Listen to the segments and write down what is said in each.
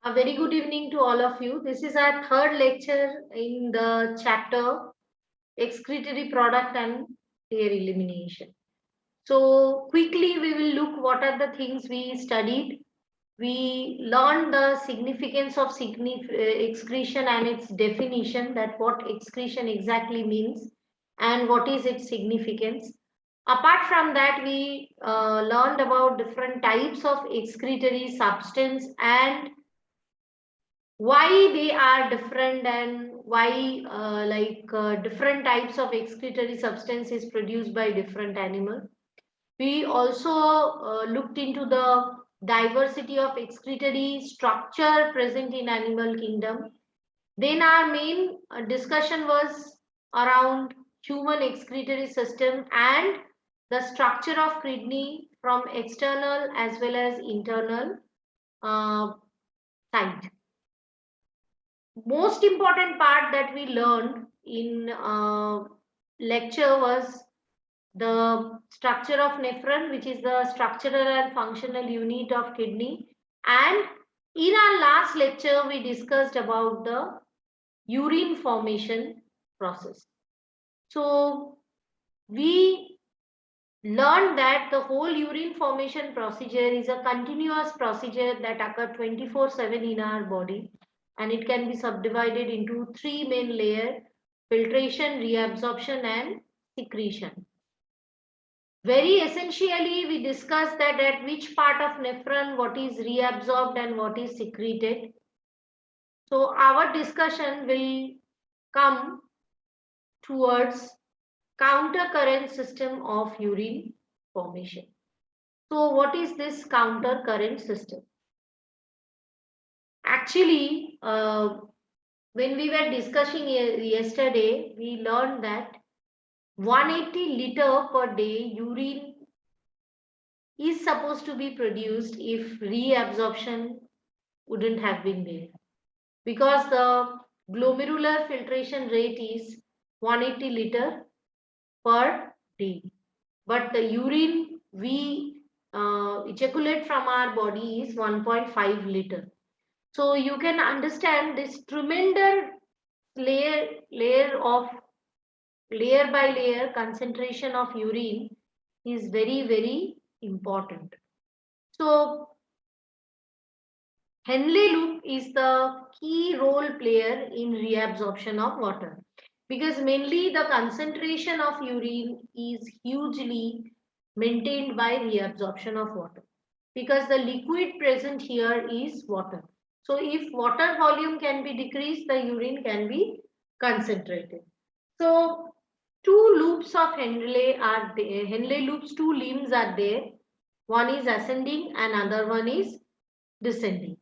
A very good evening to all of you. This is our third lecture in the chapter excretory product and their elimination. So quickly we will look what are the things we studied. We learned the significance of excretion and its definition, that what excretion exactly means and what is its significance. Apart from that, we learned about different types of excretory substance and why they are different and why different types of excretory substance is produced by different animals. We also looked into the diversity of excretory structure present in animal kingdom. Then our main discussion was around human excretory system and the structure of kidney from external as well as internal uh, side. Most important part that we learned in lecture was the structure of nephron, which is the structural and functional unit of kidney. And in our last lecture, we discussed about the urine formation process. So we learned that the whole urine formation procedure is a continuous procedure that occurs 24/7 in our body, and it can be subdivided into three main layers: filtration, reabsorption and secretion. Very essentially, we discussed that at which part of nephron what is reabsorbed and what is secreted. So our discussion will come towards counter current system of urine formation. So what is this counter current system? Actually, when we were discussing yesterday, we learned that 180 liter per day urine is supposed to be produced if reabsorption wouldn't have been there, because the glomerular filtration rate is 180 liter per day, but the urine we ejaculate from our body is 1.5 liter. So you can understand this tremendous layer by layer concentration of urine is very important. So Henle loop is the key role player in reabsorption of water, because mainly the concentration of urine is hugely maintained by reabsorption of water, because the liquid present here is water. So if water volume can be decreased, the urine can be concentrated. So two loops of Henle are there. Henle loops, two limbs are there. One is ascending and other one is descending.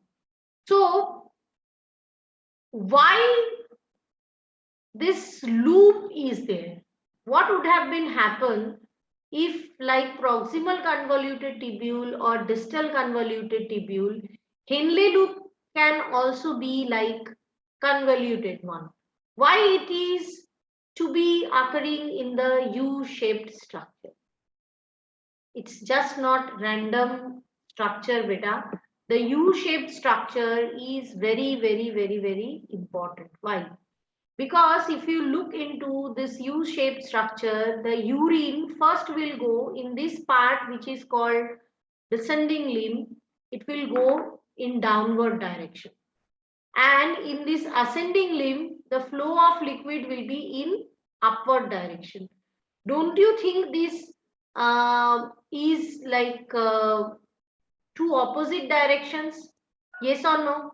So why this loop is there? What would have been happen if, like proximal convoluted tubule or distal convoluted tubule, Henle loop can also be like convoluted one? Why it is to be occurring in the U-shaped structure? It's just not random structure, beta. The U-shaped structure is very important. Why? Because if you look into this U-shaped structure, the urine first will go in this part which is called descending limb. It will go in downward direction. And in this ascending limb, the flow of liquid will be in upward direction. Don't you think this is like two opposite directions? Yes or no?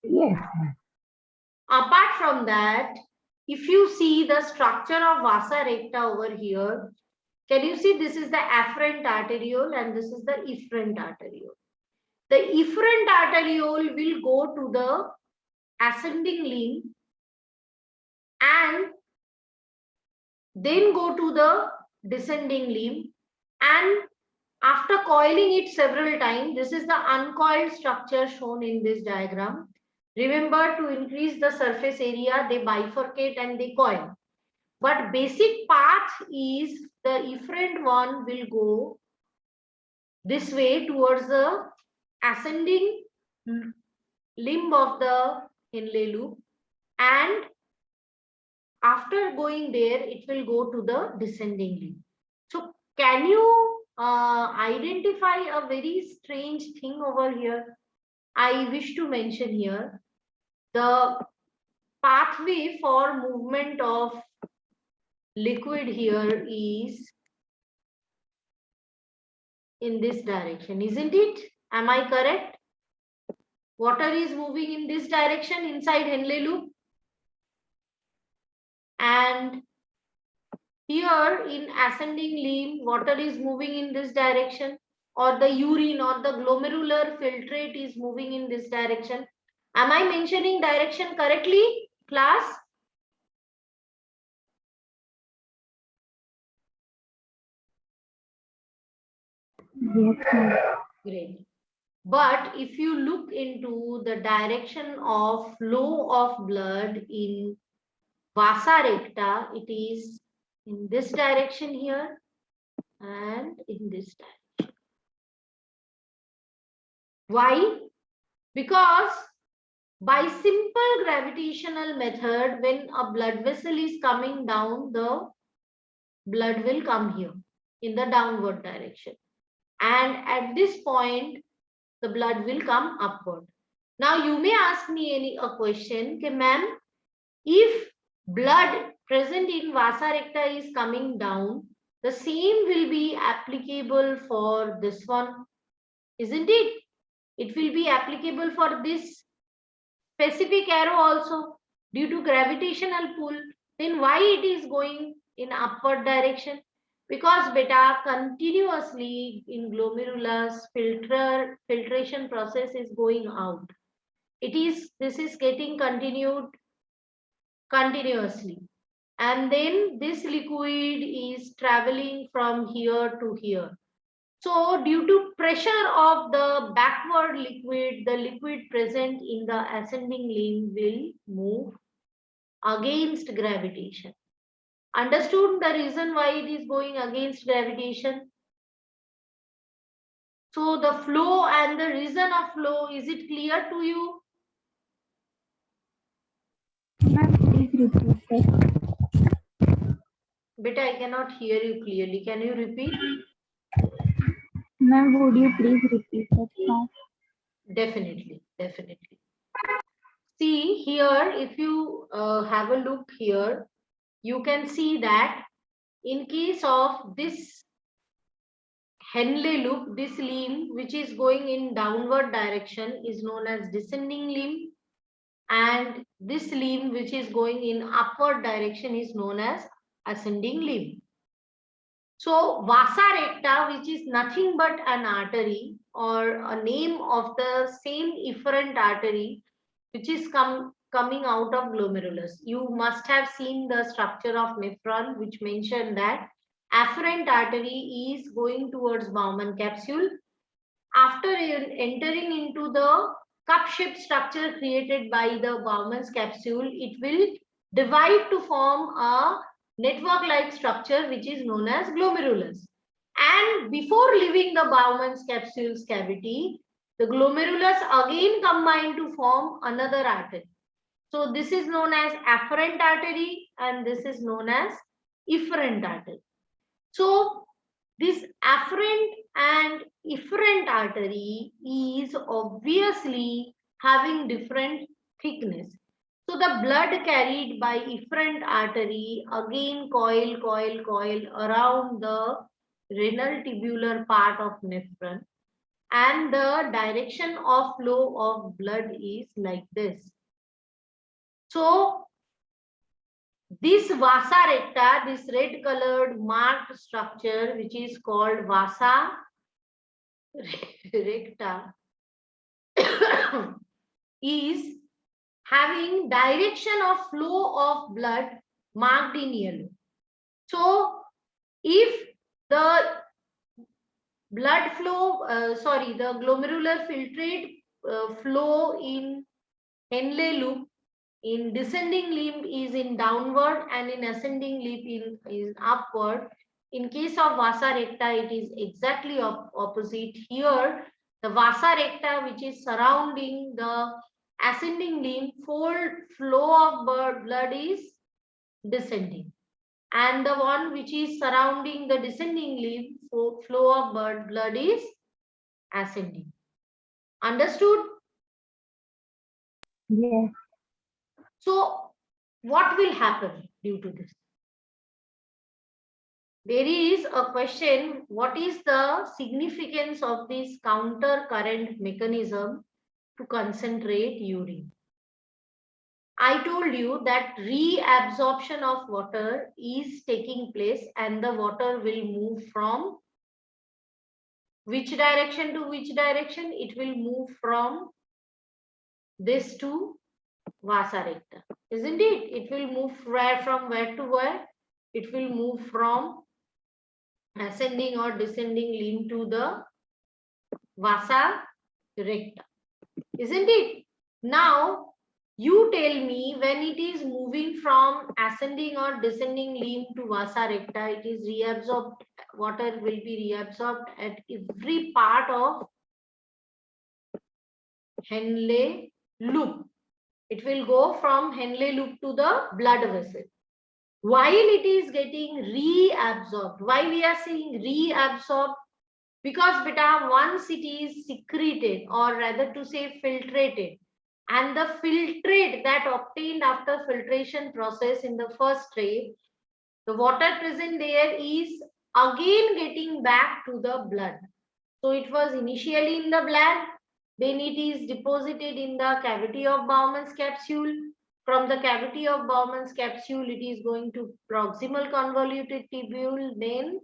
Yes. Apart from that, if you see the structure of vasa recta over here, can you see this is the afferent arteriole and this is the efferent arteriole? The efferent arteriole will go to the ascending limb and then go to the descending limb, and after coiling it several times, this is the uncoiled structure shown in this diagram. Remember, to increase the surface area, they bifurcate and they coil. But basic path is the efferent one will go this way towards the ascending limb of the Henle loop, and after going there, it will go to the descending limb. So can you identify a very strange thing over here? I wish to mention here the pathway for movement of liquid here is in this direction, isn't it? Am I correct? Water is moving in this direction inside Henle loop, and here in ascending limb, water is moving in this direction, or the urine or the glomerular filtrate is moving in this direction. Am I mentioning direction correctly, class? Yes, ma'am. Great. But if you look into the direction of flow of blood in vasa recta, it is in this direction here and in this direction. Why? Because by simple gravitational method, when a blood vessel is coming down, the blood will come here in the downward direction. And at this point, the blood will come upward. Now you may ask me a question, okay, ma'am, if blood present in vasa recta is coming down, the same will be applicable for this one, isn't it? It will be applicable for this specific arrow also due to gravitational pull. Then why it is going in upward direction? Because beta continuously in glomerulus filtration process is going out. This is getting continued continuously, and then this liquid is traveling from here to here. So due to pressure of the backward liquid, the liquid present in the ascending limb will move against gravitation. Understood the reason why it is going against gravitation? So the flow and the reason of flow, is it clear to you? Ma'am, please repeat that. Beta, I cannot hear you clearly. Can you repeat? Ma'am, would you please repeat that part? Definitely, definitely. See here, if you have a look here, you can see that in case of this Henle loop, this limb which is going in downward direction is known as descending limb, and this limb which is going in upward direction is known as ascending limb. So vasa recta, which is nothing but an artery or a name of the same efferent artery which is coming out of glomerulus. You must have seen the structure of nephron, which mentioned that afferent artery is going towards Bowman capsule. After entering into the cup-shaped structure created by the Bowman's capsule, it will divide to form a network-like structure which is known as glomerulus. And before leaving the Bowman's capsule's cavity, the glomerulus again combine to form another artery. So this is known as afferent artery and this is known as efferent artery. So this afferent and efferent artery is obviously having different thickness. So the blood carried by efferent artery again coil around the renal tubular part of nephron, and the direction of flow of blood is like this. So this vasa recta, this red colored marked structure which is called vasa recta is having direction of flow of blood marked in yellow. So if the blood flow, the glomerular filtrate flow in Henle loop in descending limb is in downward and in ascending limb is upward. In case of vasa recta, it is exactly opposite. Here, The vasa recta, which is surrounding the ascending limb, flow of blood is descending. And the one which is surrounding the descending limb, flow of blood is ascending. Understood? Yes. So what will happen due to this? There is a question, what is the significance of this counter current mechanism to concentrate urine? I told you that reabsorption of water is taking place and the water will move from which direction to which direction? It will move from this to vasa recta, isn't it? It will move from where to where? It will move from ascending or descending limb to the vasa recta, isn't it? Now you tell me, when it is moving from ascending or descending limb to vasa recta, it is reabsorbed, water will be reabsorbed at every part of Henle loop. It will go from Henle loop to the blood vessel. While it is getting reabsorbed, why we are saying reabsorbed? Because beta, once it is secreted, or rather to say filtrated, and the filtrate that obtained after filtration process in the first ray, the water present there is again getting back to the blood. So it was initially in the blood, then it is deposited in the cavity of Bowman's capsule. From the cavity of Bowman's capsule, it is going to proximal convoluted tubule, then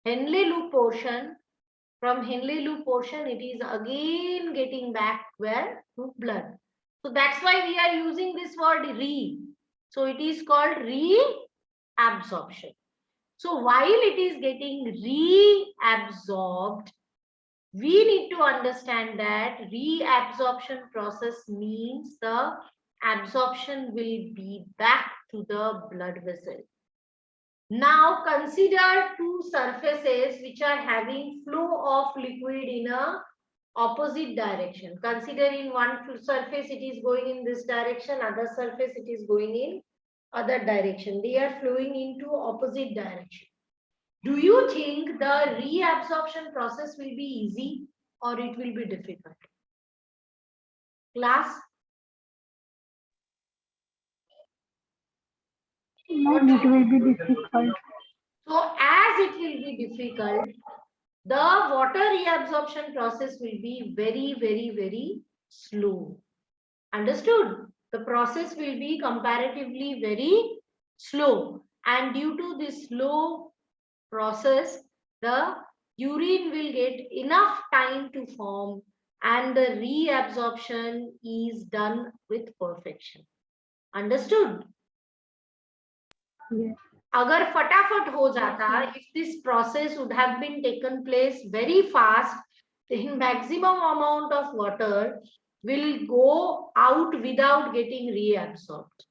Henle loop portion. From Henle loop portion, it is again getting back where? To blood. So that's why we are using this word re. So it is called reabsorption. So while it is getting reabsorbed, we need to understand that reabsorption process means the absorption will be back to the blood vessel. Now consider two surfaces which are having flow of liquid in a opposite direction. Consider in one surface it is going in this direction, other surface it is going in other direction. They are flowing into opposite direction. Do you think the reabsorption process will be easy or it will be difficult? Class? Ma'am, it will be difficult. So as it will be difficult, the water reabsorption process will be very, very, very slow. Understood? The process will be comparatively very slow. And due to this slow process, the urine will get enough time to form and the reabsorption is done with perfection. Understood? Yes. अगर फटाफट हो जाता, if this process would have been taken place very fast, then maximum amount of water will go out without getting reabsorbed.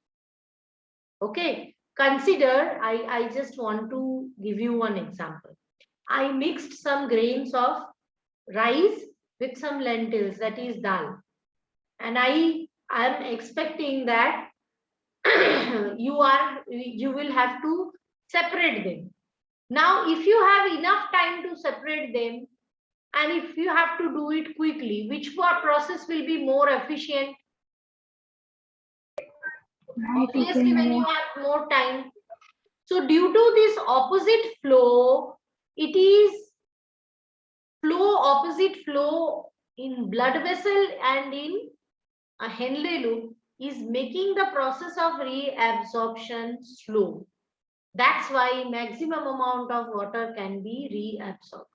Okay, consider, I just want to give you one example. I mixed some grains of rice with some lentils, that is dal, and I am expecting that you will have to separate them. Now if you have enough time to separate them and if you have to do it quickly, which process will be more efficient? Obviously when you have more time. So due to this opposite flow, it is opposite flow in blood vessel and in a Henle loop is making the process of reabsorption slow. That's why maximum amount of water can be reabsorbed.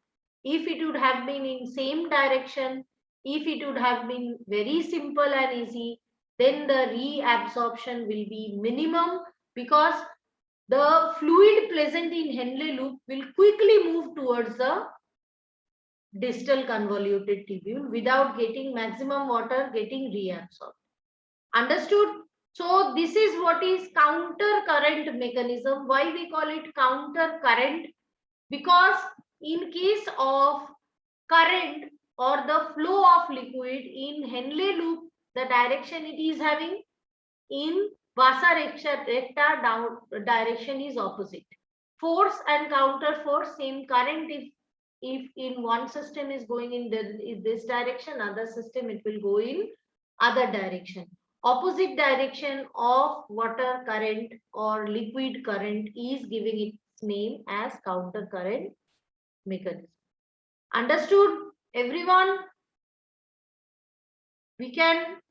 If it would have been in same direction, if it would have been very simple and easy, then the reabsorption will be minimum because the fluid present in Henle loop will quickly move towards the distal convoluted tubule without getting maximum water getting reabsorbed. Understood? So this is what is counter current mechanism. Why we call it counter current? Because in case of current, or the flow of liquid in Henle loop, the direction it is having, in Vasa recta down direction is opposite. Force and counter force, same current. If in one system is going in this direction, other system it will go in other direction. Opposite direction of water current or liquid current is giving its name as counter current mechanism. Understood, everyone? We can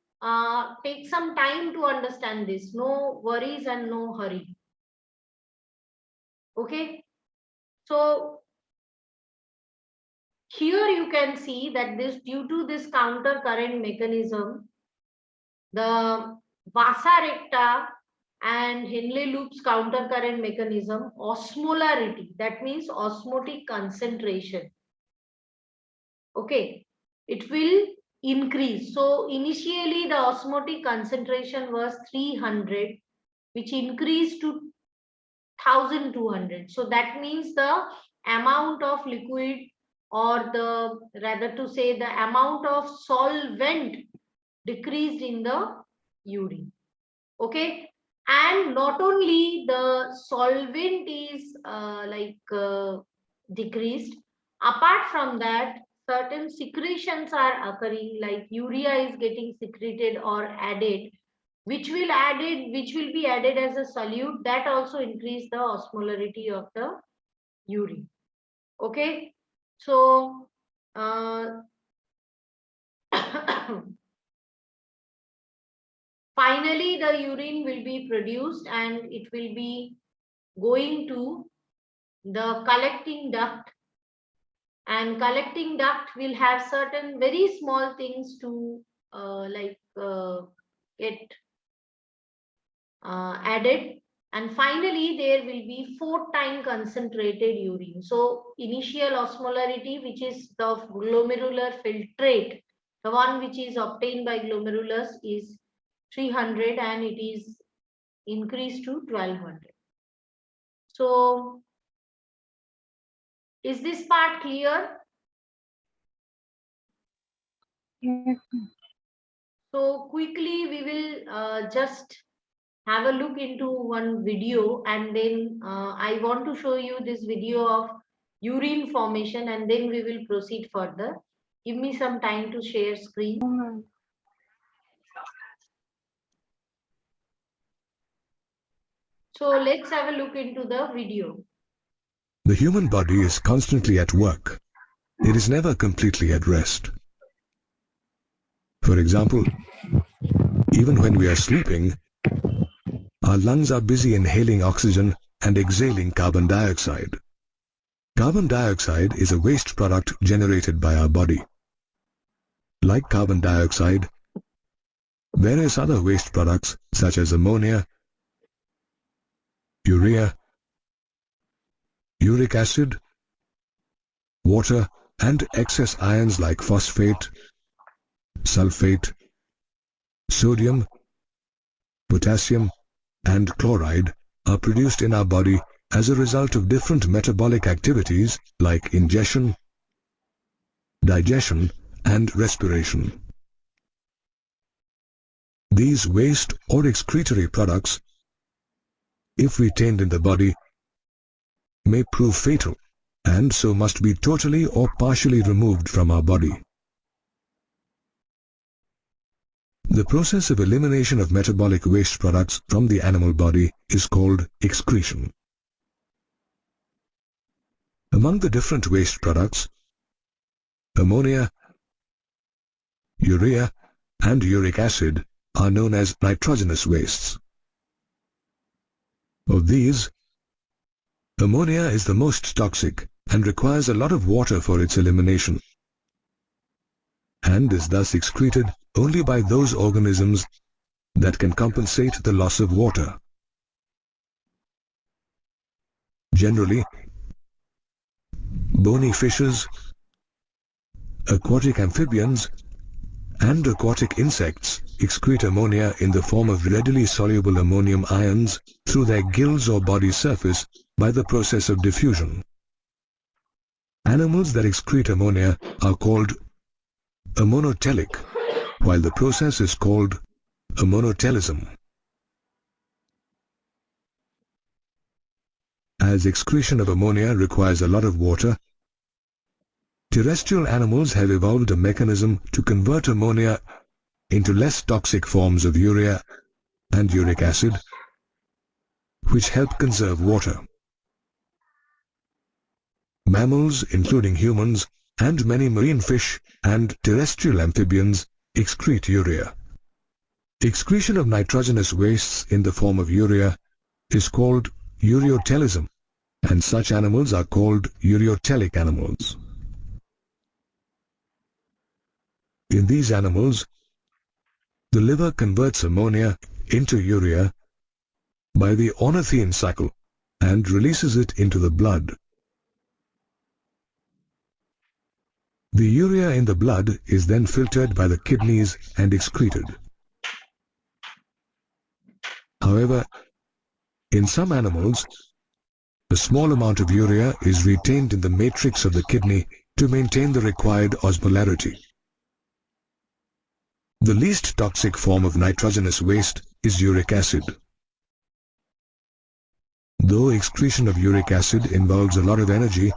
take some time to understand this. No worries and no hurry. Okay. So here you can see that this, due to this counter current mechanism, the Vasa recta and Henle loop's counter current mechanism, osmolarity, that means osmotic concentration. Okay, it will increase. So initially the osmotic concentration was 300, which increased to 1200. So that means the amount of liquid, or the rather to say the amount of solvent decreased in the urine. Okay, and not only the solvent is decreased, apart from that certain secretions are occurring, like urea is getting secreted or added, which will be added as a solute, that also increase the osmolarity of the urine. Okay, so finally the urine will be produced and it will be going to the collecting duct, and collecting duct will have certain very small things to get added, and finally there will be 4-time concentrated urine. So initial osmolarity, which is the glomerular filtrate, the one which is obtained by glomerulus, is 300 and it is increased to 1200. So is this part clear? Yes. So quickly we will just have a look into one video, and then I want to show you this video of urine formation, and then we will proceed further. Give me some time to share screen. So let's have a look into the video. The human body is constantly at work. It is never completely at rest. For example, even when we are sleeping, our lungs are busy inhaling oxygen and exhaling carbon dioxide. Carbon dioxide is a waste product generated by our body. Like carbon dioxide, various other waste products such as ammonia, urea, uric acid, water, and excess ions like phosphate, sulfate, sodium, potassium, and chloride are produced in our body as a result of different metabolic activities like ingestion, digestion, and respiration. These waste or excretory products, if retained in the body, may prove fatal, and so must be totally or partially removed from our body. The process of elimination of metabolic waste products from the animal body is called excretion. Among the different waste products, ammonia, urea, and uric acid are known as nitrogenous wastes. Of these, ammonia is the most toxic and requires a lot of water for its elimination, and is thus excreted only by those organisms that can compensate the loss of water. Generally, bony fishes, aquatic amphibians, and aquatic insects excrete ammonia in the form of readily soluble ammonium ions through their gills or body surface by the process of diffusion. Animals that excrete ammonia are called a monotelic, while the process is called a monotelism. As excretion of ammonia requires a lot of water, terrestrial animals have evolved a mechanism to convert ammonia into less toxic forms of urea and uric acid, which help conserve water. Mammals, including humans, and many marine fish and terrestrial amphibians excrete urea. Excretion of nitrogenous wastes in the form of urea is called ureotelism, and such animals are called ureotelic animals. In these animals, the liver converts ammonia into urea by the ornithine cycle and releases it into the blood. The urea in the blood is then filtered by the kidneys and excreted. However, in some animals, a small amount of urea is retained in the matrix of the kidney to maintain the required osmolarity. The least toxic form of nitrogenous waste is uric acid. Though excretion of uric acid involves a lot of energy,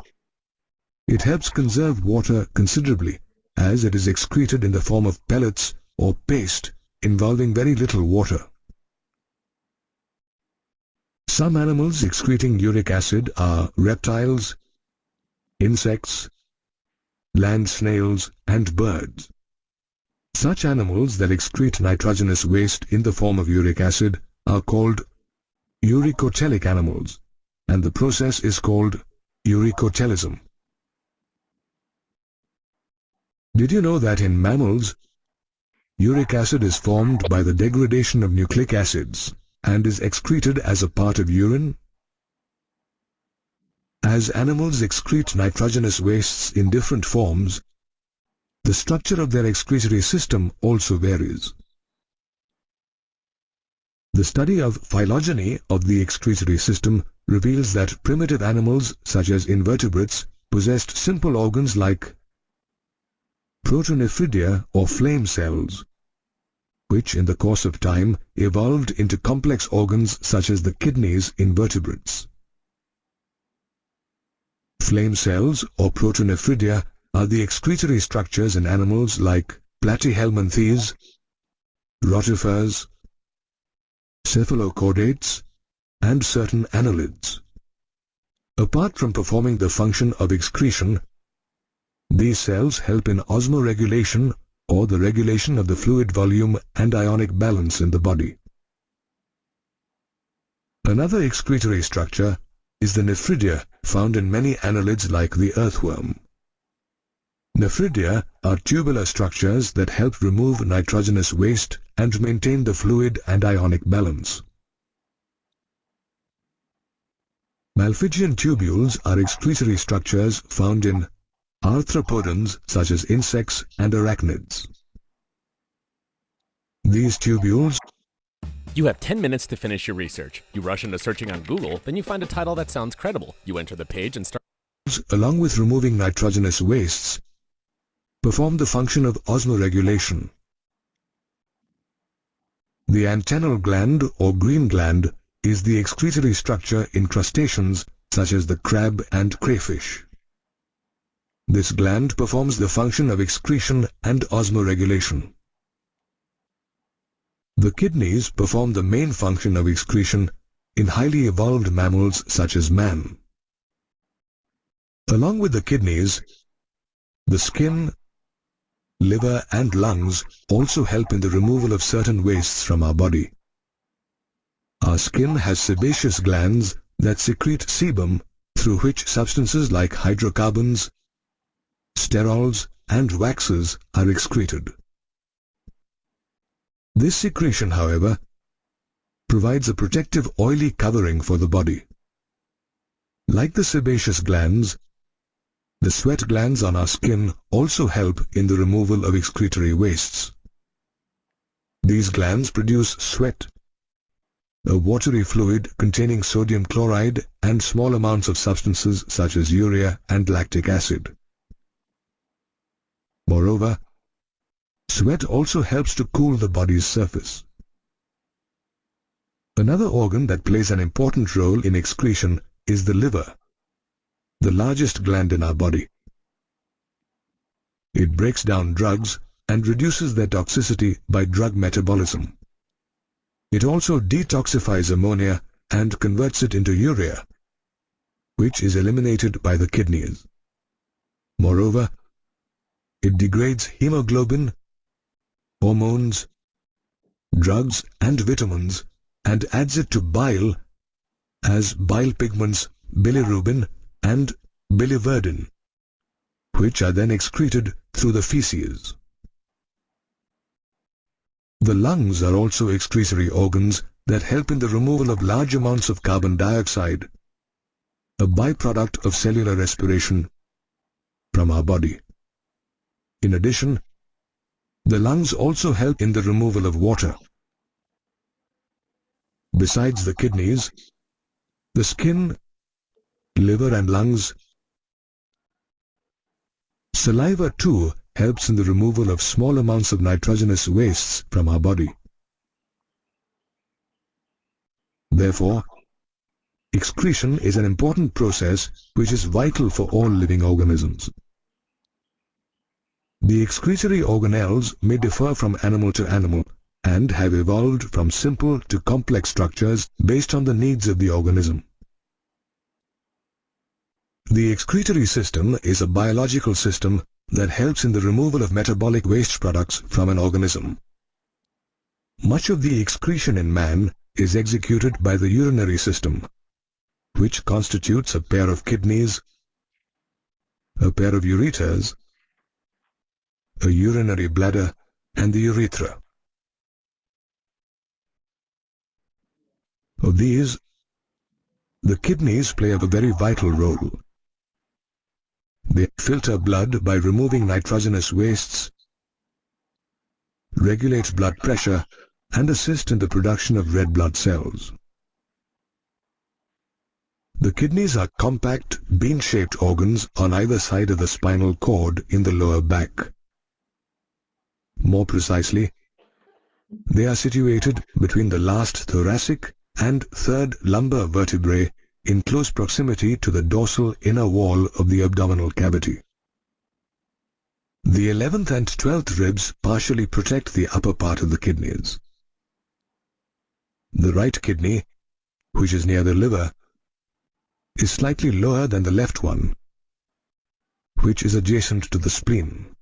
it helps conserve water considerably, as it is excreted in the form of pellets or paste involving very little water. Some animals excreting uric acid are reptiles, insects, land snails, and birds. Such animals that excrete nitrogenous waste in the form of uric acid are called uricotelic animals, and the process is called ureotelism. Did you know that in mammals, uric acid is formed by the degradation of nucleic acids and is excreted as a part of urine? As animals excrete nitrogenous wastes in different forms, the structure of their excretory system also varies. The study of phylogeny of the excretory system reveals that primitive animals such as invertebrates possessed simple organs like protonephridia or flame cells, which in the course of time evolved into complex organs such as the kidneys in vertebrates. Flame cells or protonephridia are the excretory structures in animals like platyhelminthes, rotifers, cephalochordates, and certain annelids. Apart from performing the function of excretion, these cells help in osmoregulation or the regulation of the fluid volume and ionic balance in the body. Another excretory structure is the nephridia found in many annelids like the earthworm. Nephridia are tubular structures that help remove nitrogenous waste and maintain the fluid and ionic balance. Malpighian tubules are excretory structures found in arthropodans such as insects and arachnids. These tubules You have 10 minutes to finish your research. You rush into searching on Google, then you find a title that sounds credible. You enter the page and start. Along with removing nitrogenous wastes, perform the function of osmoregulation. The antennal gland or green gland is the excretory structure in crustaceans such as the crab and crayfish. This gland performs the function of excretion and osmoregulation. The kidneys perform the main function of excretion in highly evolved mammals such as man. Along with the kidneys, the skin, liver, and lungs also help in the removal of certain wastes from our body. Our skin has sebaceous glands that secrete sebum, through which substances like hydrocarbons, sterols, and waxes are excreted. This secretion, however, provides a protective oily covering for the body. Like the sebaceous glands, the sweat glands on our skin also help in the removal of excretory wastes. These glands produce sweat, a watery fluid containing sodium chloride and small amounts of substances such as urea and lactic acid. Moreover, Sweat also helps to cool the body's surface. Another organ that plays an important role in excretion is the liver, the largest gland in our body. It breaks down drugs and reduces their toxicity by drug metabolism. It also detoxifies ammonia and converts it into urea, which is eliminated by the kidneys. Moreover, it degrades hemoglobin, hormones, drugs and vitamins and adds it to bile as bile pigments bilirubin and biliverdin, which are then excreted through the feces. The lungs are also excretory organs that help in the removal of large amounts of carbon dioxide, a byproduct of cellular respiration, from our body. In addition, the lungs also help in the removal of water. Besides the kidneys, the skin, liver and lungs, saliva too helps in the removal of small amounts of nitrogenous wastes from our body. Therefore, excretion is an important process which is vital for all living organisms. The excretory organelles may differ from animal to animal and have evolved from simple to complex structures based on the needs of the organism. The excretory system is a biological system that helps in the removal of metabolic waste products from an organism. Much of the excretion in man is executed by the urinary system, which constitutes a pair of kidneys, a pair of ureters, a urinary bladder, and the urethra. Of these, the kidneys play a very vital role. They filter blood by removing nitrogenous wastes, regulate blood pressure, and assist in the production of red blood cells. The kidneys are compact, bean-shaped organs on either side of the spinal cord in the lower back. More precisely, they are situated between the last thoracic and third lumbar vertebrae in close proximity to the dorsal inner wall of the abdominal cavity. The 11th and 12th ribs partially protect the upper part of the kidneys. The right kidney, which is near the liver, is slightly lower than the left one, which is adjacent to the spleen.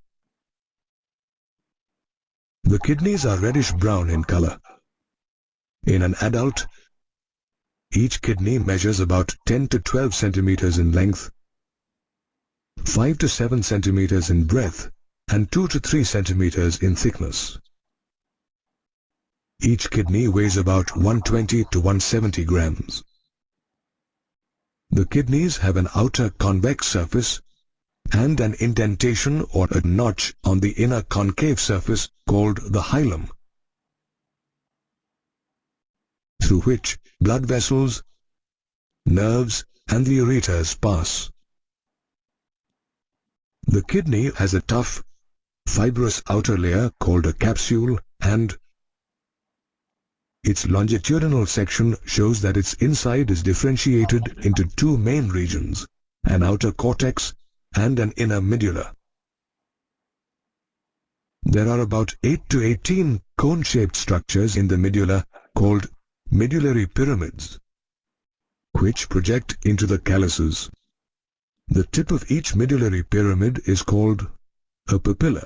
The kidneys are reddish-brown in color. In an adult, each kidney measures about 10 to 12 centimeters in length, 5 to 7 centimeters in breadth, and 2 to 3 centimeters in thickness. Each kidney weighs about 120 to 170 grams. The kidneys have an outer convex surface and an indentation or a notch on the inner concave surface called the hilum, through which blood vessels, nerves, and the ureters pass. The kidney has a tough, fibrous outer layer called a capsule, and its longitudinal section shows that its inside is differentiated into two main regions, an outer cortex and an inner medulla. There are about 8 to 18 cone-shaped structures in the medulla called medullary pyramids, which project into the calyces. The tip of each medullary pyramid is called a papilla.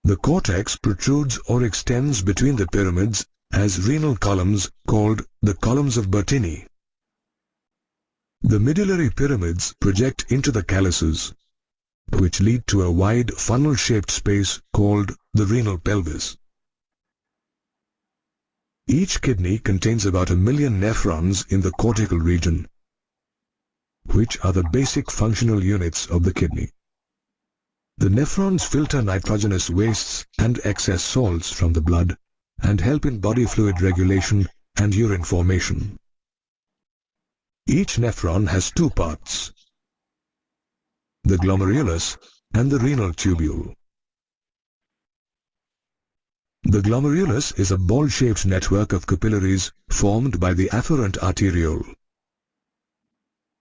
The cortex protrudes or extends between the pyramids as renal columns called the columns of Bertini. The medullary pyramids project into the calyces, which lead to a wide funnel-shaped space called the renal pelvis. Each kidney contains about 1 million nephrons in the cortical region, which are the basic functional units of the kidney. The nephrons filter nitrogenous wastes and excess salts from the blood and help in body fluid regulation and urine formation. Each nephron has two parts, the glomerulus and the renal tubule. The glomerulus is a ball-shaped network of capillaries formed by the afferent arteriole,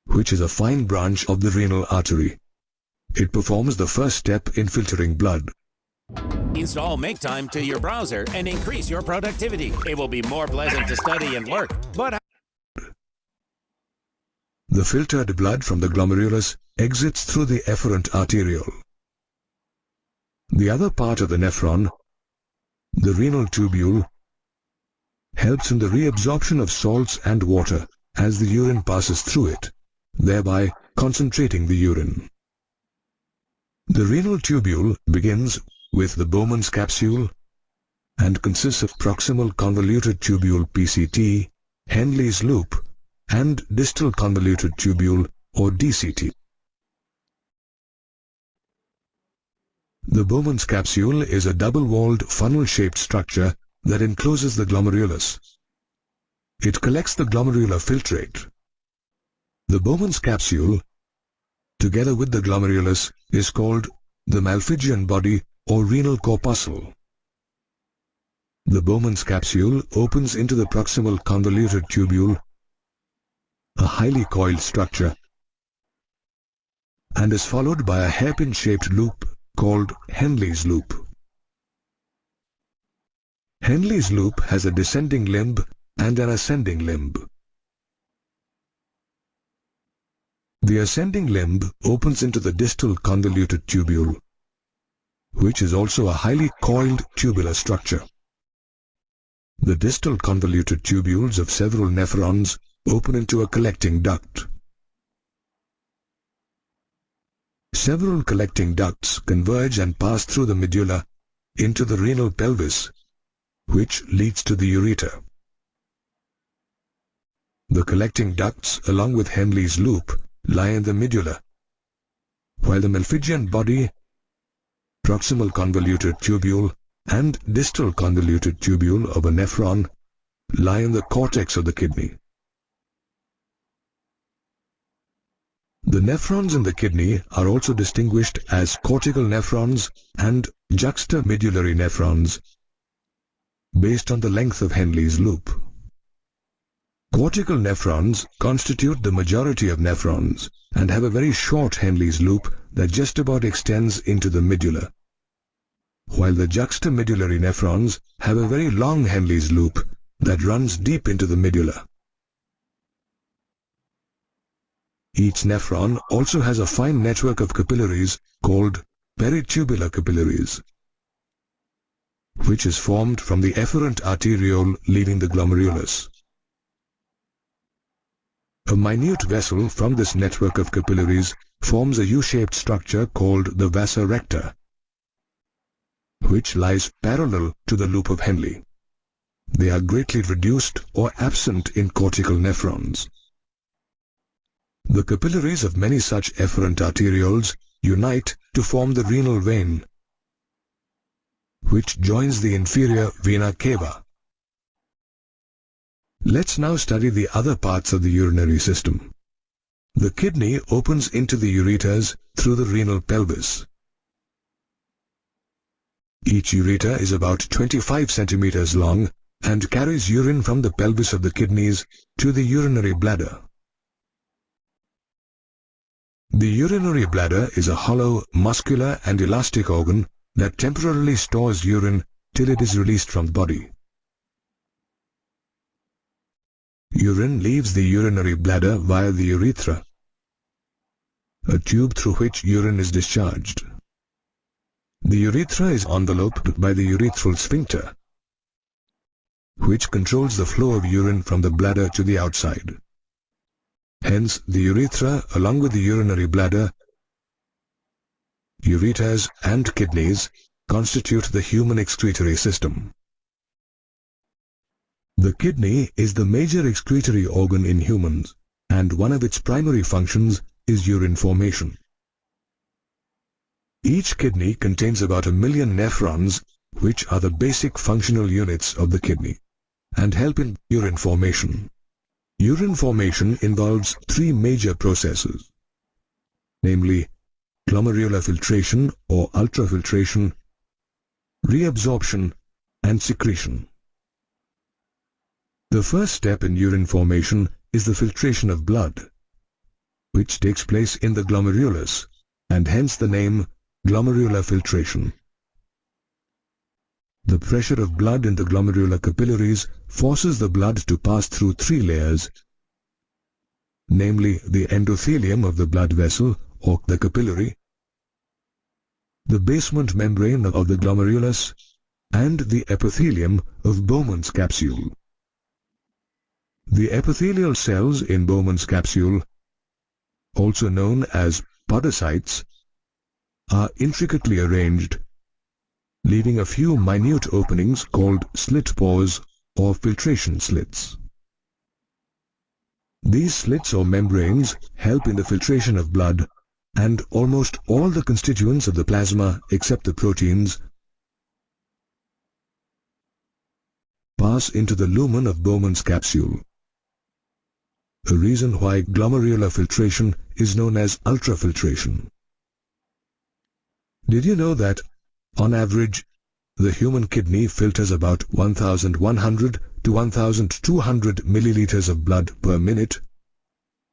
which is a fine branch of the renal artery. It performs the first step in filtering blood. Install MakeTime to your browser and increase your productivity. It will be more pleasant to study and work, but The filtered blood from the glomerulus exits through the efferent arteriole. The other part of the nephron, the renal tubule, helps in the reabsorption of salts and water as the urine passes through it, thereby concentrating the urine. The renal tubule begins with the Bowman's capsule and consists of proximal convoluted tubule PCT, Henle's loop, and distal convoluted tubule or DCT. The Bowman's capsule is a double-walled funnel-shaped structure that encloses the glomerulus. It collects the glomerular filtrate. The Bowman's capsule, together with the glomerulus, is called the Malpighian body or renal corpuscle. The Bowman's capsule opens into the proximal convoluted tubule, a highly coiled structure, and is followed by a hairpin-shaped loop called Henle's loop. Henle's loop has a descending limb and an ascending limb. The ascending limb opens into the distal convoluted tubule, which is also a highly coiled tubular structure. The distal convoluted tubules of several nephrons open into a collecting duct. Several collecting ducts converge and pass through the medulla into the renal pelvis, which leads to the ureter. The collecting ducts, along with Henle's loop, lie in the medulla, while the Malpighian body, proximal convoluted tubule, and distal convoluted tubule of a nephron lie in the cortex of the kidney. The nephrons in the kidney are also distinguished as cortical nephrons and juxtamedullary nephrons based on the length of Henle's loop. Cortical nephrons constitute the majority of nephrons and have a very short Henle's loop that just about extends into the medulla, while the juxtamedullary nephrons have a very long Henle's loop that runs deep into the medulla. Each nephron also has a fine network of capillaries called peritubular capillaries, which is formed from the efferent arteriole leaving the glomerulus. A minute vessel from this network of capillaries forms a U-shaped structure called the vasa recta, which lies parallel to the loop of Henle. They are greatly reduced or absent in cortical nephrons. The capillaries of many such efferent arterioles unite to form the renal vein, which joins the inferior vena cava. Let's now study the other parts of the urinary system. The kidney opens into the ureters through the renal pelvis. Each ureter is about 25 centimeters long and carries urine from the pelvis of the kidneys to the urinary bladder. The urinary bladder is a hollow, muscular and elastic organ that temporarily stores urine till it is released from the body. Urine leaves the urinary bladder via the urethra, a tube through which urine is discharged. The urethra is enveloped by the urethral sphincter, which controls the flow of urine from the bladder to the outside. Hence, the urethra, along with the urinary bladder, ureters and kidneys, constitute the human excretory system. The kidney is the major excretory organ in humans, and one of its primary functions is urine formation. Each kidney contains about 1 million nephrons, which are the basic functional units of the kidney, and help in urine formation. Urine formation involves 3 major processes, namely glomerular filtration or ultrafiltration, reabsorption, and secretion. The first step in urine formation is the filtration of blood, which takes place in the glomerulus, and hence the name glomerular filtration. The pressure of blood in the glomerular capillaries forces the blood to pass through three layers, namely the endothelium of the blood vessel or the capillary, the basement membrane of the glomerulus, and the epithelium of Bowman's capsule. The epithelial cells in Bowman's capsule, also known as podocytes, are intricately arranged, leaving a few minute openings called slit pores or filtration slits. These slits or membranes help in the filtration of blood, and almost all the constituents of the plasma except the proteins pass into the lumen of Bowman's capsule. A reason why glomerular filtration is known as ultrafiltration. Did you know that, on average, the human kidney filters about 1,100 to 1,200 milliliters of blood per minute,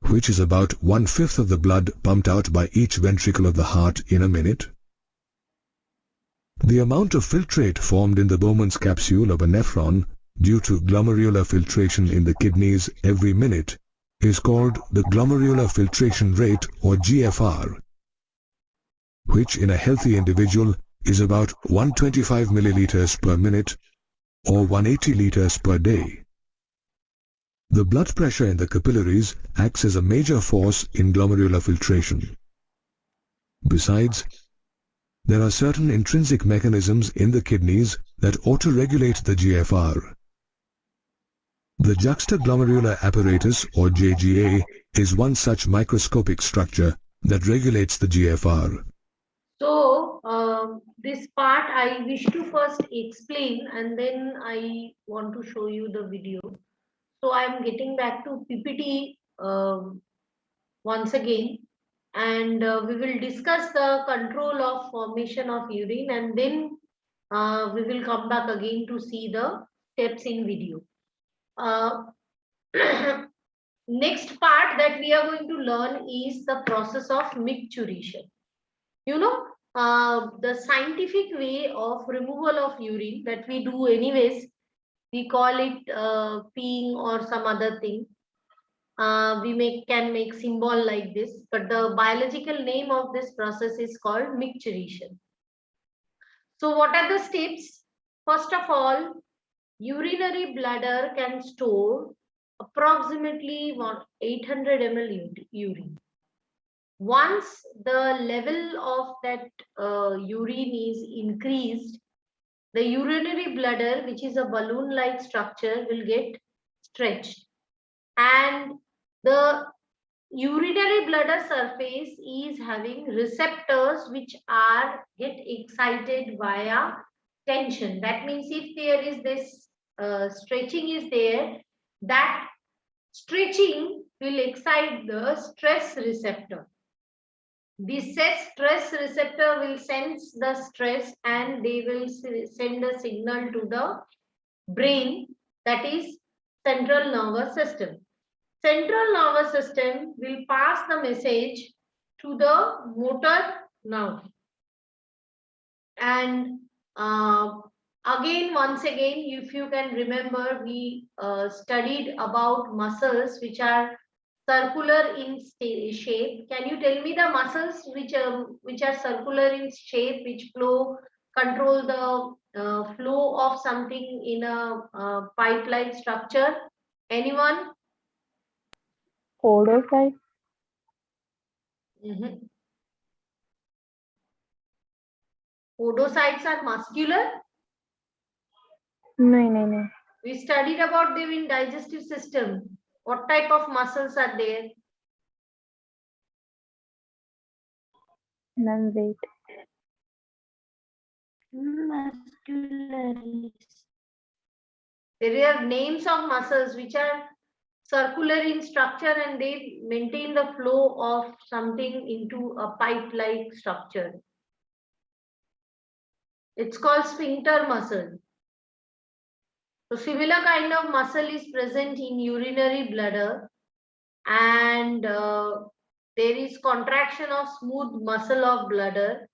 which is about 1/5 of the blood pumped out by each ventricle of the heart in a minute? The amount of filtrate formed in the Bowman's capsule of a nephron due to glomerular filtration in the kidneys every minute is called the glomerular filtration rate, or GFR, which in a healthy individual is about 125 milliliters per minute or 180 liters per day. The blood pressure in the capillaries acts as a major force in glomerular filtration. Besides, there are certain intrinsic mechanisms in the kidneys that auto-regulate the GFR. The juxtaglomerular apparatus, or JGA, is one such microscopic structure that regulates the GFR. So, this part I wish to first explain, and then I want to show you the video. So, I am getting back to PPT once again, and we will discuss the control of formation of urine, and then we will come back again to see the steps in video. Next part that we are going to learn is the process of micturition. You know, the scientific way of removal of urine that we do anyways, we call it peeing or some other thing. We can make symbol like this, but the biological name of this process is called micturition. So what are the steps? First of all, urinary bladder can store approximately 800 ml urine. Once the level of that urine is increased, the urinary bladder, which is a balloon-like structure, will get stretched, and the urinary bladder surface is having receptors which get excited via tension. That means if there is this stretching is there, that stretching will excite the stress receptor. This stress receptor will sense the stress, and they will send a signal to the brain, that is central nervous system. Central nervous system will pass the message to the motor nerve. And once again, if you can remember, we studied about muscles which are circular in shape. Can you tell me the muscles which are circular in shape, which control the flow of something in a pipe-like structure? Anyone? Podocyte. Podocytes are muscular. No. We studied about them in digestive system. What type of muscles are there? None. Wait. Muscularis. There are names of muscles which are circular in structure, and they maintain the flow of something into a pipe-like structure. It's called sphincter muscle. So similar kind of muscle is present in urinary bladder, and there is contraction of smooth muscle of bladder,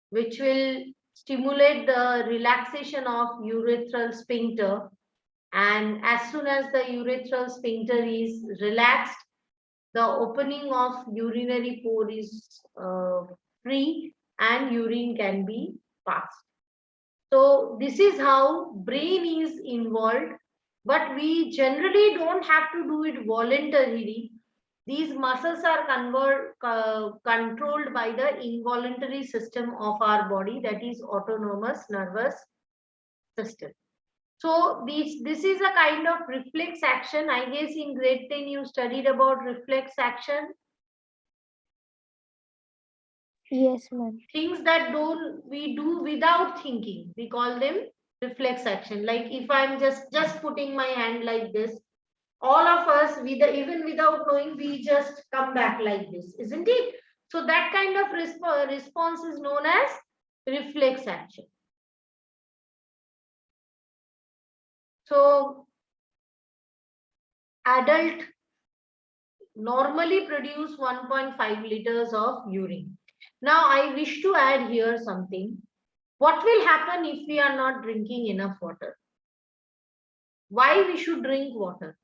which will stimulate the relaxation of urethral sphincter. And as soon as the urethral sphincter is relaxed, the opening of urinary pore is free and urine can be passed. So this is how brain is involved, but we generally don't have to do it voluntarily. These muscles are controlled by the involuntary system of our body, that is autonomous nervous system. So this is a kind of reflex action. I guess in grade 10 you studied about reflex action. Yes, ma'am. Things that we do without thinking, we call them reflex action. Like if I'm just putting my hand like this, all of us even without knowing, we just come back like this, isn't it? So that kind of response is known as reflex action. So adult normally produce 1.5 liters of urine. Now I wish to add here something. What will happen if we are not drinking enough water? Why we should drink water?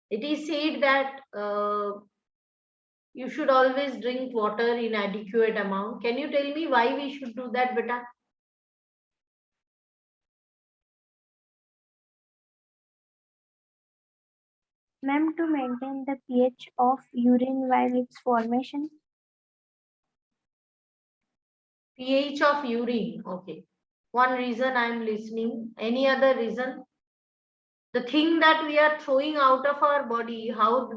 It is said that you should always drink water in adequate amount. Can you tell me why we should do that, beta? Ma'am, to maintain the pH of urine while its formation. pH of urine. Okay. One reason I am listening. Any other reason? The thing that we are throwing out of our body, how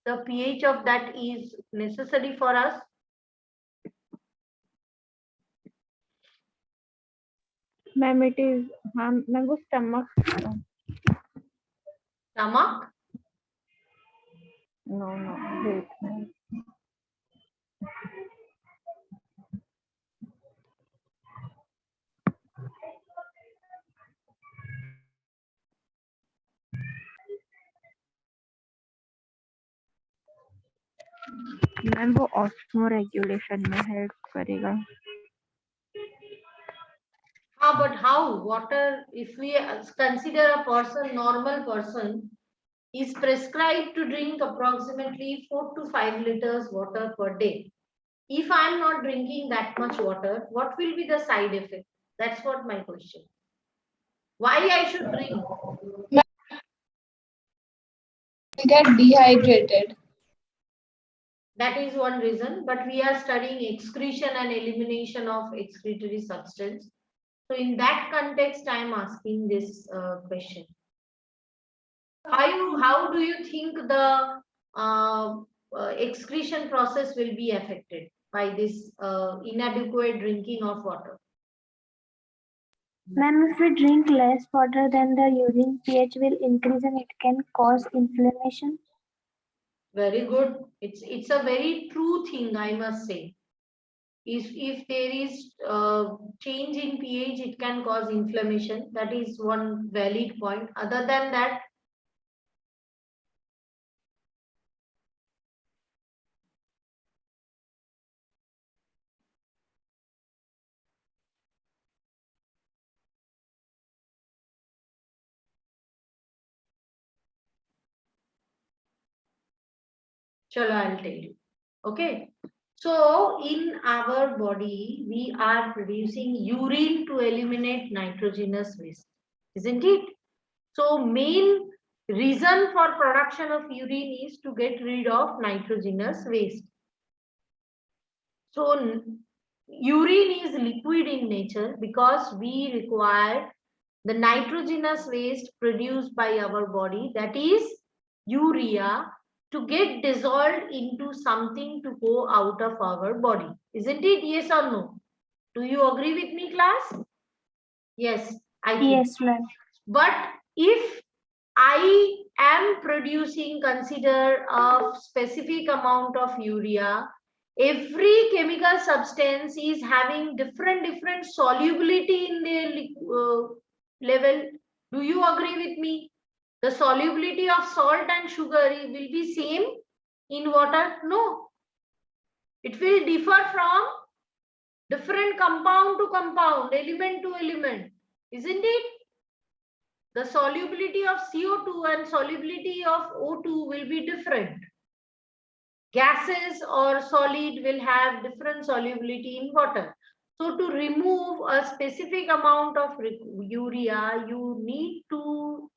the pH of that is necessary for us? Ma'am, it is ma'am, stomach. Stomach? No, wait. Ma'am वो osmo regulation में help करेगा. But how? Water, if we consider a person, normal person, is prescribed to drink approximately 4 to 5 liters water per day. If I am not drinking that much water, what will be the side effect? That's what my question. Why I should drink? Get dehydrated. That is one reason, but we are studying excretion and elimination of excretory substance. So in that context, I am asking this question. How do you think the excretion process will be affected by this inadequate drinking of water? Ma'am, if we drink less water, then the urine pH will increase and it can cause inflammation. Very good. It's a very true thing, I must say. If there is change in pH, it can cause inflammation. That is one valid point. Other than that, chalo, I'll tell you. Okay. So in our body, we are producing urine to eliminate nitrogenous waste, isn't it? So main reason for production of urine is to get rid of nitrogenous waste. So urine is liquid in nature because we require the nitrogenous waste produced by our body, that is urea, to get dissolved into something to go out of our body. Isn't it? Yes or no? Do you agree with me, class? Yes, I think. Yes, ma'am. But if I am producing, consider a specific amount of urea, every chemical substance is having different solubility in their level. Do you agree with me? The solubility of salt and sugar will be same in water? No. It will differ from different compound to compound, element to element, isn't it? The solubility of CO2 and solubility of O2 will be different. Gases or solid will have different solubility in water. So to remove a specific amount of urea, you need to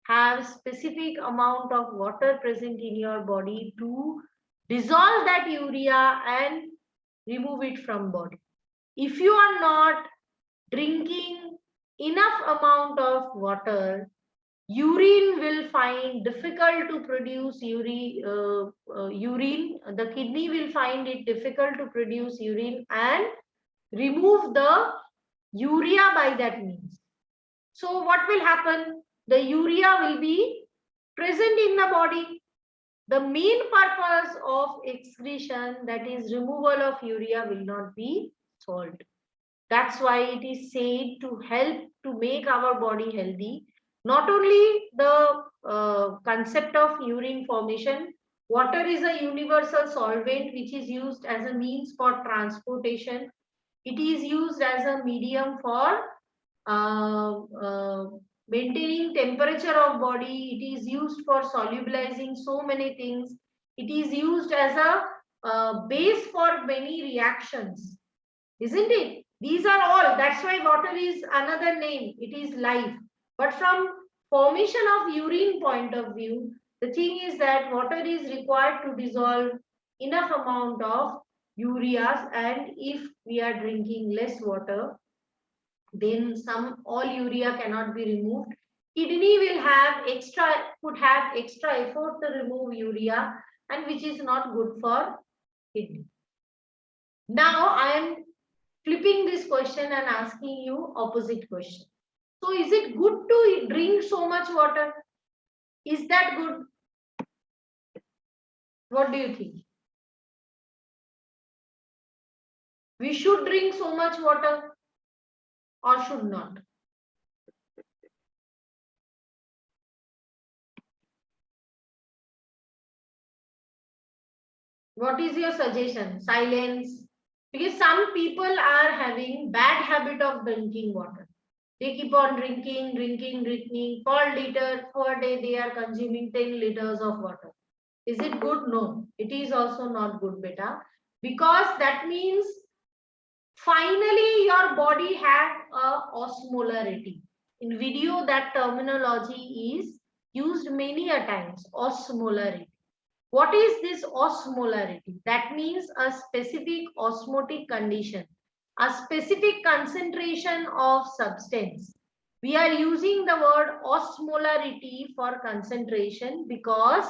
have specific amount of water present in your body to dissolve that urea and remove it from body. If you are not drinking enough amount of water, urine will find difficult to produce urine. The kidney will find it difficult to produce urine and remove the urea by that means. So what will happen? The urea will be present in the body. The main purpose of excretion, that is removal of urea, will not be solved. That's why it is said to help to make our body healthy. Not only the concept of urine formation, water is a universal solvent which is used as a means for transportation. It is used as a medium for maintaining temperature of body. It is used for solubilizing so many things. It is used as a base for many reactions, isn't it? These are all. That's why water is another name. It is life. But from formation of urine point of view, the thing is that water is required to dissolve enough amount of ureas, and if we are drinking less water, then all urea cannot be removed. Kidney will have extra effort to remove urea, and which is not good for kidney. Now I am flipping this question and asking you opposite question. So is it good to drink so much water? Is that good? What do you think? We should drink so much water or should not? What is your suggestion? Silence? Because some people are having bad habit of drinking water. They keep on drinking. Per liter per day they are consuming 10 liters of water. Is it good? No, it is also not good, beta. Because that means finally your body has a osmolarity. In video, that terminology is used many a times, osmolarity. What is this osmolarity? That means a specific osmotic condition, a specific concentration of substance. We are using the word osmolarity for concentration because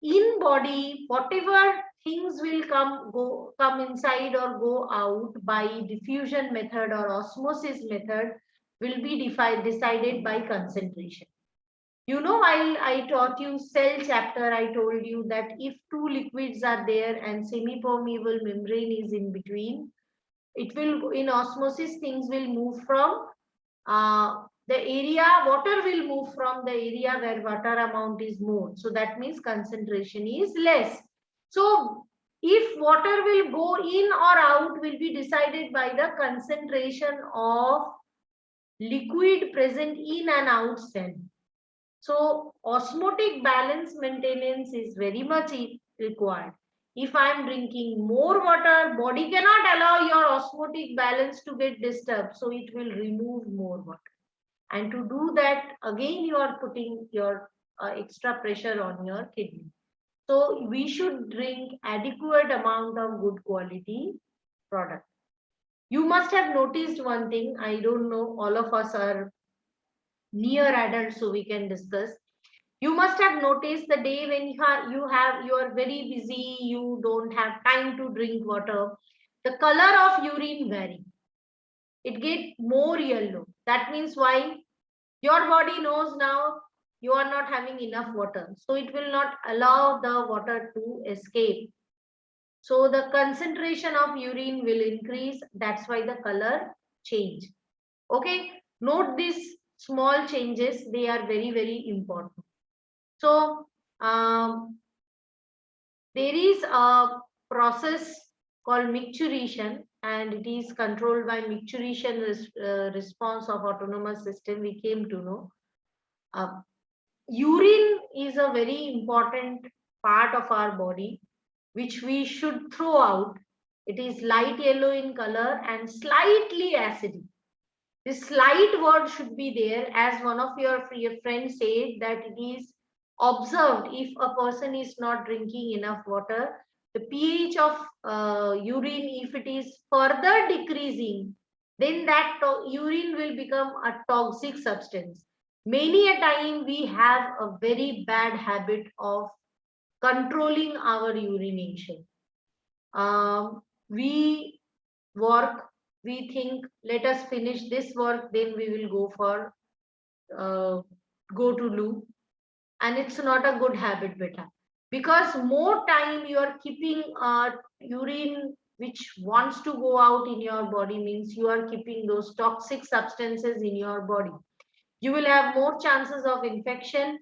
in body, whatever things will come inside or go out by diffusion method or osmosis method will be decided by concentration. You know, while I taught you cell chapter, I told you that if two liquids are there and semi-permeable membrane is in between, it will, in osmosis, things will move from the area, water will move from the area where water amount is more. So that means concentration is less. So if water will go in or out will be decided by the concentration of liquid present in and out cell. So osmotic balance maintenance is very much required. If I am drinking more water, body cannot allow your osmotic balance to get disturbed. So it will remove more water. And to do that, again, you are putting your extra pressure on your kidney. So we should drink adequate amount of good quality product. You must have noticed one thing. I don't know, all of us are near adults, so we can discuss. You must have noticed the day when you are very busy, you don't have time to drink water, the color of urine vary. It gets more yellow. That means why? Your body knows now you are not having enough water, so it will not allow the water to escape. So the concentration of urine will increase. That's why the color change. Okay, note this small changes, they are very, very important. So there is a process called micturition, and it is controlled by micturition response of autonomous system. We came to know urine is a very important part of our body, which we should throw out. It is light yellow in color and slightly acidic. This slight word should be there, as one of your friends said that it is observed if a person is not drinking enough water, the pH of urine, if it is further decreasing, then that urine will become a toxic substance. Many a time we have a very bad habit of controlling our urination. We work, we think, let us finish this work, then we will go for go to loo, and it's not a good habit, beta, because more time you are keeping urine which wants to go out in your body, means you are keeping those toxic substances in your body. You will have more chances of infection,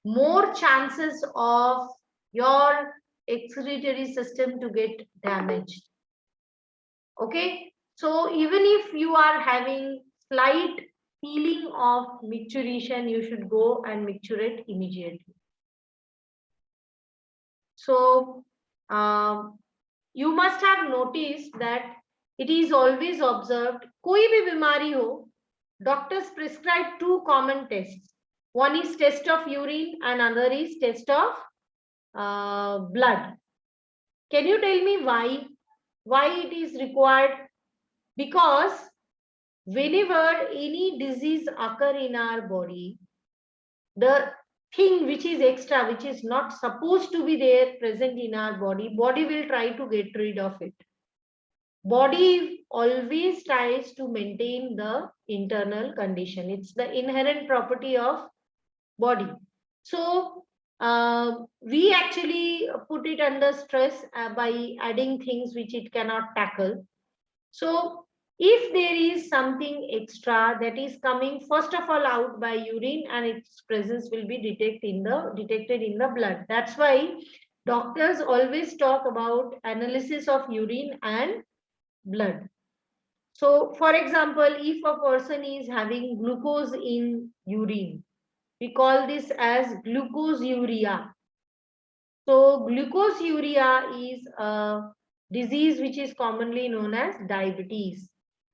more chances of your excretory system to get damaged. Okay, so even if you are having slight feeling of micturition, you should go and micturate immediately. So you must have noticed that it is always observed, koi bhi bimari ho, doctors prescribe two common tests. One is test of urine and another is test of blood. Can you tell me why it is required? Because whenever any disease occur in our body, the thing which is extra, which is not supposed to be there present in our body will try to get rid of it. Body always tries to maintain the internal condition. It's the inherent property of body. So we actually put it under stress by adding things which it cannot tackle. So if there is something extra that is coming first of all out by urine, and its presence will be detected in the blood. That's why doctors always talk about analysis of urine and blood. So for example, if a person is having glucose in urine, we call this as glucoseuria. So glucoseuria is a disease which is commonly known as diabetes.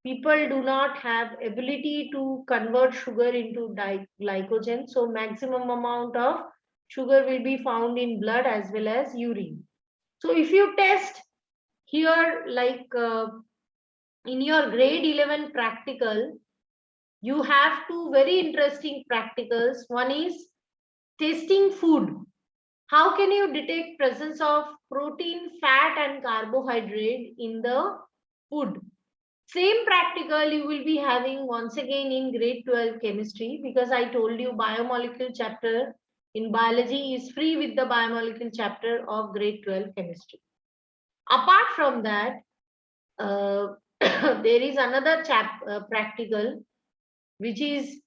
People do not have ability to convert sugar into glycogen, so maximum amount of sugar will be found in blood as well as urine. So if you test here, like in your grade 11 practical, you have two very interesting practicals. One is tasting food. How can you detect presence of protein, fat and carbohydrate in the food? Same practical you will be having once again in grade 12 chemistry, because I told you biomolecule chapter in biology is free with the biomolecule chapter of grade 12 chemistry. Apart from that, there is another practical which is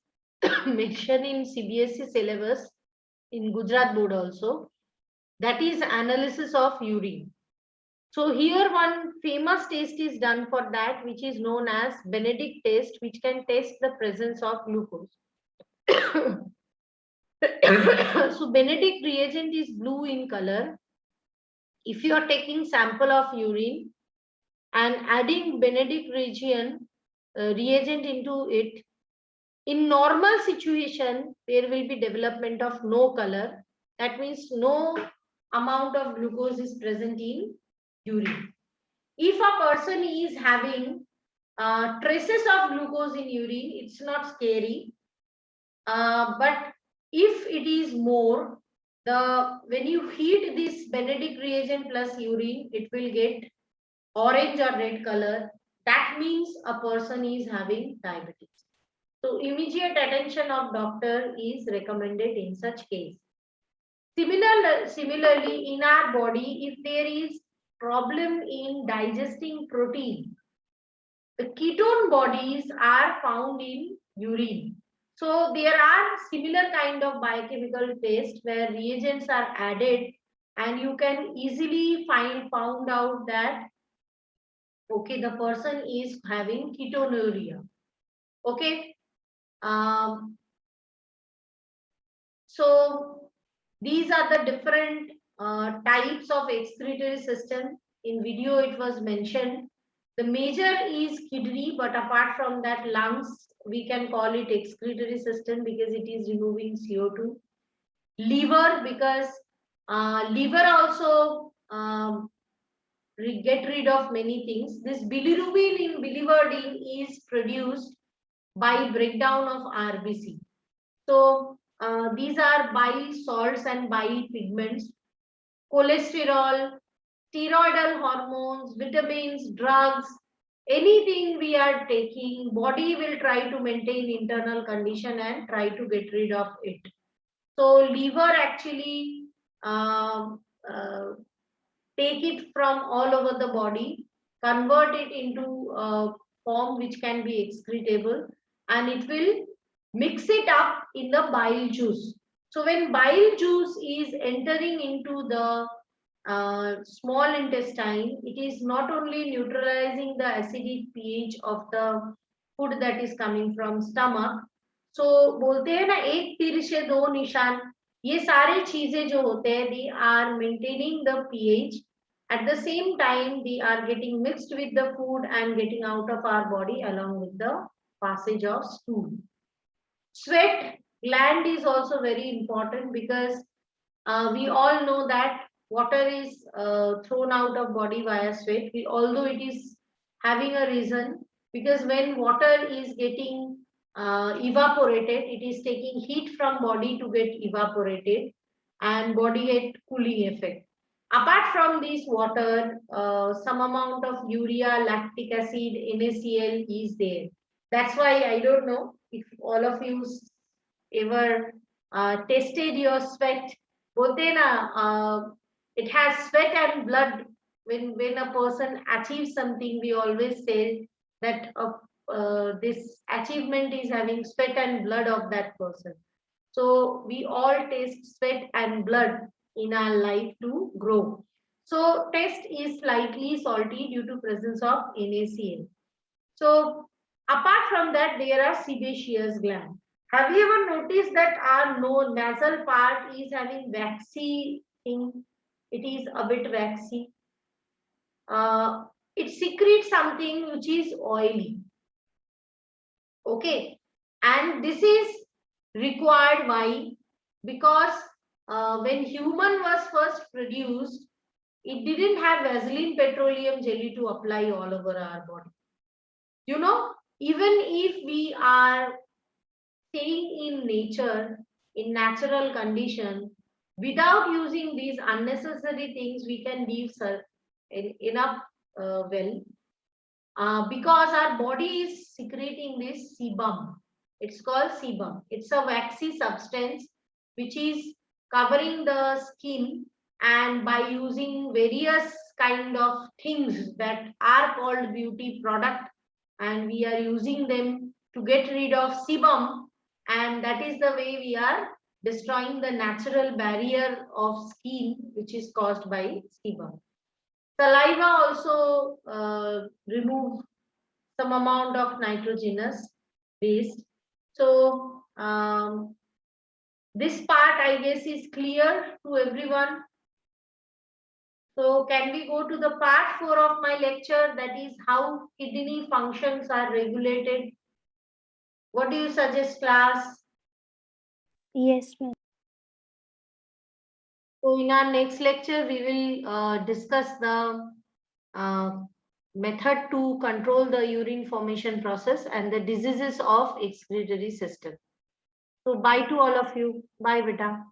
mentioned in CBSE syllabus in Gujarat board also, that is analysis of urine. So here one famous test is done for that, which is known as Benedict test, which can test the presence of glucose. So Benedict reagent is blue in color. If you are taking sample of urine and adding Benedict reagent into it, in normal situation, there will be development of no color. That means no amount of glucose is present in urine. If a person is having traces of glucose in urine, it's not scary. But if it is more, when you heat this Benedict reagent plus urine, it will get orange or red color. That means a person is having diabetes. So immediate attention of doctor is recommended in such case. Similarly, in our body, if there is problem in digesting protein, the ketone bodies are found in urine. So there are similar kind of biochemical tests where reagents are added and you can easily found out that, okay, the person is having ketonuria. Okay. So these are the different types of excretory system. In video it was mentioned. The major is kidney, but apart from that, lungs, we can call it excretory system because it is removing CO2. Liver, because liver also get rid of many things. This bilirubin in biliverdin is produced by breakdown of RBC. So these are bile salts and bile pigments, cholesterol, steroidal hormones, vitamins, drugs, anything we are taking, body will try to maintain internal condition and try to get rid of it. So liver actually take it from all over the body, convert it into a form which can be excretable, and it will mix it up in the bile juice. So when bile juice is entering into the small intestine, it is not only neutralizing the acidic pH of the food that is coming from stomach. So बोलते हैं ना एक तीर से दो निशान, ये सारे चीजें जो होते हैं, they are maintaining the pH. At the same time, they are getting mixed with the food and getting out of our body along with the passage of stool. Sweat gland is also very important because we all know that water is thrown out of body via sweat, although it is having a reason, because when water is getting evaporated, it is taking heat from body to get evaporated and body get cooling effect. Apart from this water, some amount of urea, lactic acid, NaCl is there. That's why I don't know if all of you ever tested your sweat. बोलते ना, it has sweat and blood. When a person achieves something, we always say that this achievement is having sweat and blood of that person. So we all taste sweat and blood in our life to grow. So taste is slightly salty due to presence of NaCl. So apart from that, there are sebaceous gland. Have you ever noticed that our nasal part is having waxy thing? It is a bit waxy. It secretes something which is oily. Okay, and this is required. Why? Because when human was first produced, it didn't have Vaseline petroleum jelly to apply all over our body. You know, even if we are staying in nature, in natural condition, without using these unnecessary things, we can live enough well. Because our body is secreting this sebum. It's called sebum. It's a waxy substance which is covering the skin, and by using various kind of things that are called beauty product, and we are using them to get rid of sebum, and that is the way we are destroying the natural barrier of skin which is caused by sebum. Saliva also remove some amount of nitrogenous waste. So this part, I guess, is clear to everyone. So can we go to the part 4 of my lecture, that is how kidney functions are regulated? What do you suggest, class? Yes, ma'am. So in our next lecture, we will discuss the method to control the urine formation process and the diseases of excretory system. So bye to all of you. Bye, beta.